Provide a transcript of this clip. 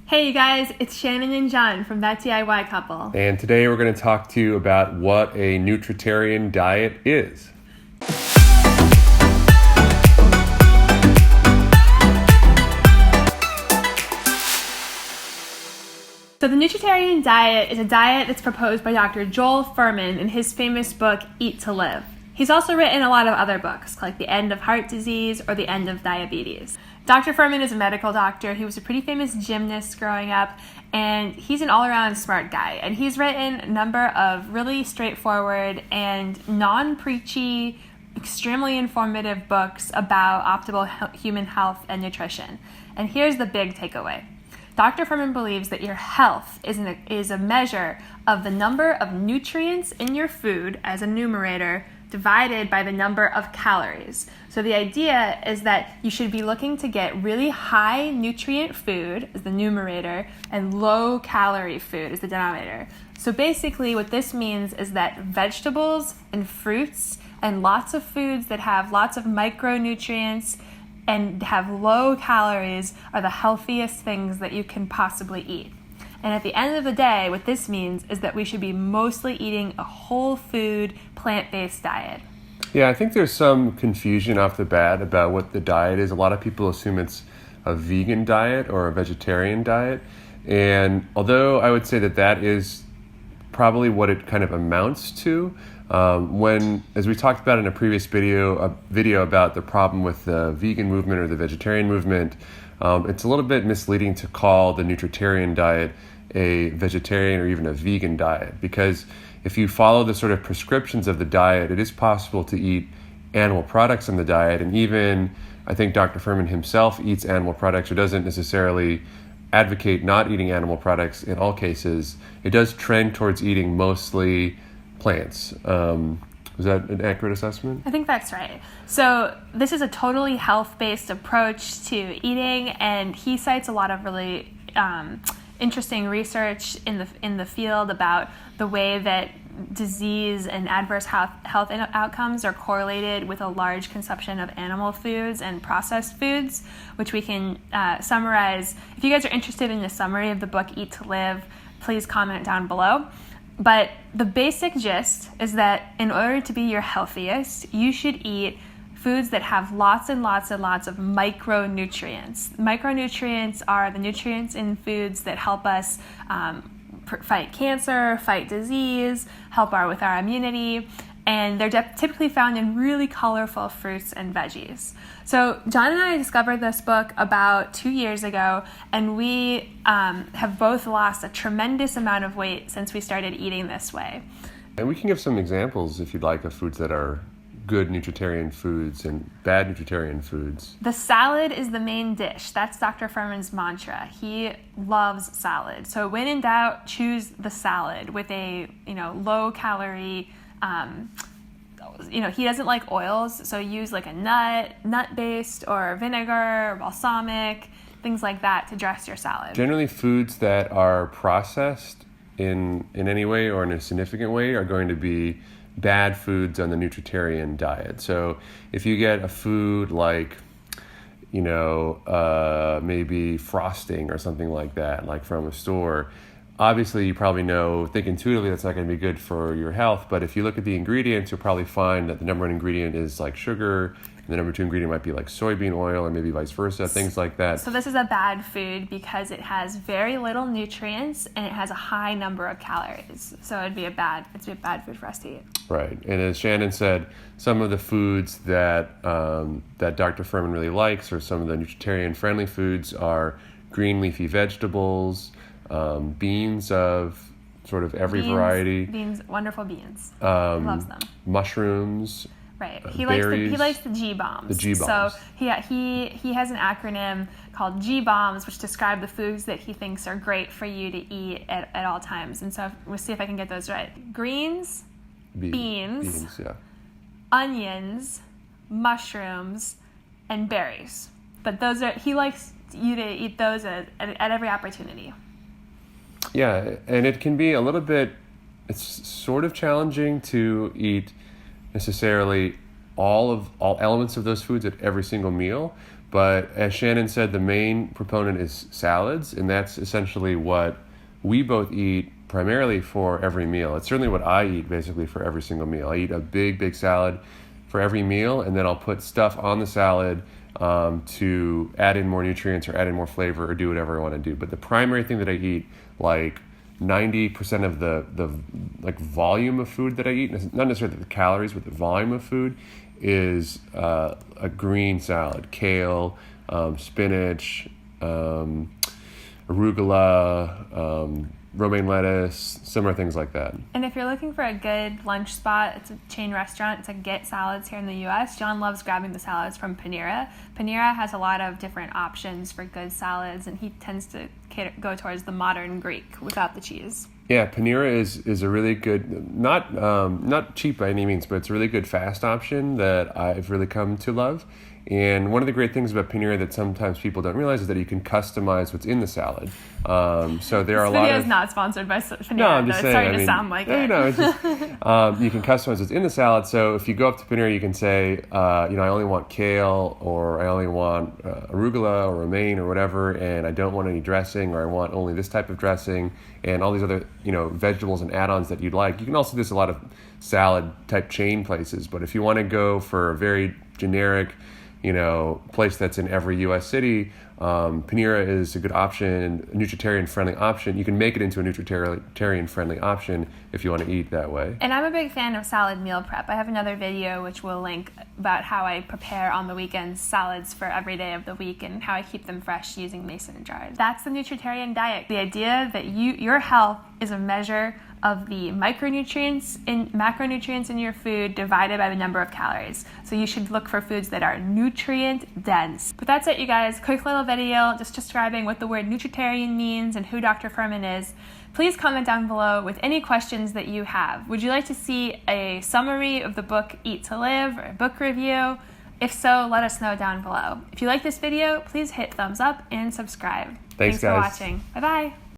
Hey you guys, it's Shannon and John from That DIY Couple. And today we're going to talk to you about what a Nutritarian diet is. So the Nutritarian diet is a diet that's proposed by Dr. Joel Fuhrman in his famous book, Eat to Live. He's also written a lot of other books, like The End of Heart Disease or The End of Diabetes. Dr. Fuhrman is a medical doctor. He was a pretty famous gymnast growing up, and he's an all-around smart guy. And he's written a number of really straightforward and non-preachy, extremely informative books about optimal human health and nutrition. And here's the big takeaway. Dr. Fuhrman believes that your health is a measure of the number of nutrients in your food as a numerator divided by the number of calories. So the idea is that you should be looking to get really high nutrient food as the numerator and low calorie food as the denominator. So basically what this means is that vegetables and fruits and lots of foods that have lots of micronutrients and have low calories are the healthiest things that you can possibly eat. And at the end of the day, what this means is that we should be mostly eating a whole food, plant-based diet. Yeah, I think there's some confusion off the bat about what the diet is. A lot of people assume it's a vegan diet or a vegetarian diet. And although I would say that that is probably what it kind of amounts to, as we talked about in a previous video about the problem with the vegan movement or the vegetarian movement, it's a little bit misleading to call the Nutritarian diet a vegetarian or even a vegan diet, because if you follow the sort of prescriptions of the diet, it is possible to eat animal products in the diet. And even, I think Dr. Fuhrman himself eats animal products or doesn't necessarily advocate not eating animal products in all cases. It does trend towards eating mostly plants. Is that an accurate assessment? I think that's right. So this is a totally health-based approach to eating, and he cites a lot of really interesting research in the field about the way that disease and adverse health outcomes are correlated with a large consumption of animal foods and processed foods, which we can summarize. If you guys are interested in the summary of the book Eat to Live, please comment down below. But the basic gist is that in order to be your healthiest, you should eat foods that have lots and lots and lots of micronutrients. Micronutrients are the nutrients in foods that help us fight cancer, fight disease, help with our immunity, and they're typically found in really colorful fruits and veggies. So John and I discovered this book about 2 years ago, and we have both lost a tremendous amount of weight since we started eating this way. And we can give some examples, if you'd like, of foods that are good Nutritarian foods and bad Nutritarian foods. The salad is the main dish. That's Dr. Fuhrman's mantra. He loves salad. So when in doubt, choose the salad with a low calorie. He doesn't like oils, so use like a nut-based or vinegar, or balsamic, things like that to dress your salad. Generally, foods that are processed in any way or in a significant way are going to be bad foods on the Nutritarian diet. So if you get a food like, maybe frosting or something like that, like from a store, obviously you probably think intuitively that's not going to be good for your health. But if you look at the ingredients, you'll probably find that the number one ingredient is like sugar, and the number two ingredient might be like soybean oil, or maybe vice versa, things like that. So this is a bad food because it has very little nutrients and it has a high number of calories. So it'd be a bad food for us to eat. Right. And as Shannon said, some of the foods that Dr. Fuhrman really likes, or some of the Nutritarian friendly foods, are green leafy vegetables, beans of sort of every variety. Wonderful beans. He loves them. Mushrooms. Right. He likes the G-bombs. The G-bombs. So he has an acronym called G-bombs, which describe the foods that he thinks are great for you to eat at all times. And so we'll see if I can get those right. Greens, beans, onions, mushrooms, and berries. But he likes you to eat those at every opportunity. Yeah, and it can be it's sort of challenging to eat necessarily all elements of those foods at every single meal, But as Shannon said, the main proponent is salads, and that's essentially what we both eat primarily for every meal. It's certainly what I eat basically for every single meal. I eat a big salad for every meal, and then I'll put stuff on the salad to add in more nutrients or add in more flavor or do whatever I want to do. But the primary thing that I eat, like 90% of the like volume of food that I eat, not necessarily the calories, but the volume of food, is a green salad: kale, spinach, arugula, romaine lettuce, similar things like that. And if you're looking for a good lunch spot, it's a chain restaurant. It's like Get Salads here in the U.S. John loves grabbing the salads from Panera. Panera has a lot of different options for good salads, and he tends to go towards the modern Greek without the cheese. Yeah, Panera is a really good, not cheap by any means, but it's a really good fast option that I've really come to love. And one of the great things about Panera that sometimes people don't realize is that you can customize what's in the salad. So there are a lot of... This video is not sponsored by Panera. No, I'm just saying. It's starting to sound like it. No, it's just, you can customize what's in the salad. So if you go up to Panera, you can say, I only want kale, or I only want arugula or romaine or whatever, and I don't want any dressing, or I want only this type of dressing, and all these other vegetables and add-ons that you'd like. You can also do this a lot of salad type chain places, but if you want to go for a very generic place that's in every U.S. city, Panera is a good option, a nutritarian-friendly option. You can make it into a nutritarian-friendly option if you want to eat that way. And I'm a big fan of salad meal prep. I have another video which we'll link about how I prepare on the weekends salads for every day of the week and how I keep them fresh using mason jars. That's the nutritarian diet. The idea that your health is a measure of the micronutrients and macronutrients in your food divided by the number of calories. So you should look for foods that are nutrient dense. But that's it, you guys. Quick little video just describing what the word nutritarian means and who Dr. Fuhrman is. Please comment down below with any questions that you have. Would you like to see a summary of the book Eat to Live or a book review? If so, let us know down below. If you like this video, please hit thumbs up and subscribe. Thanks, guys. For watching. Bye-bye.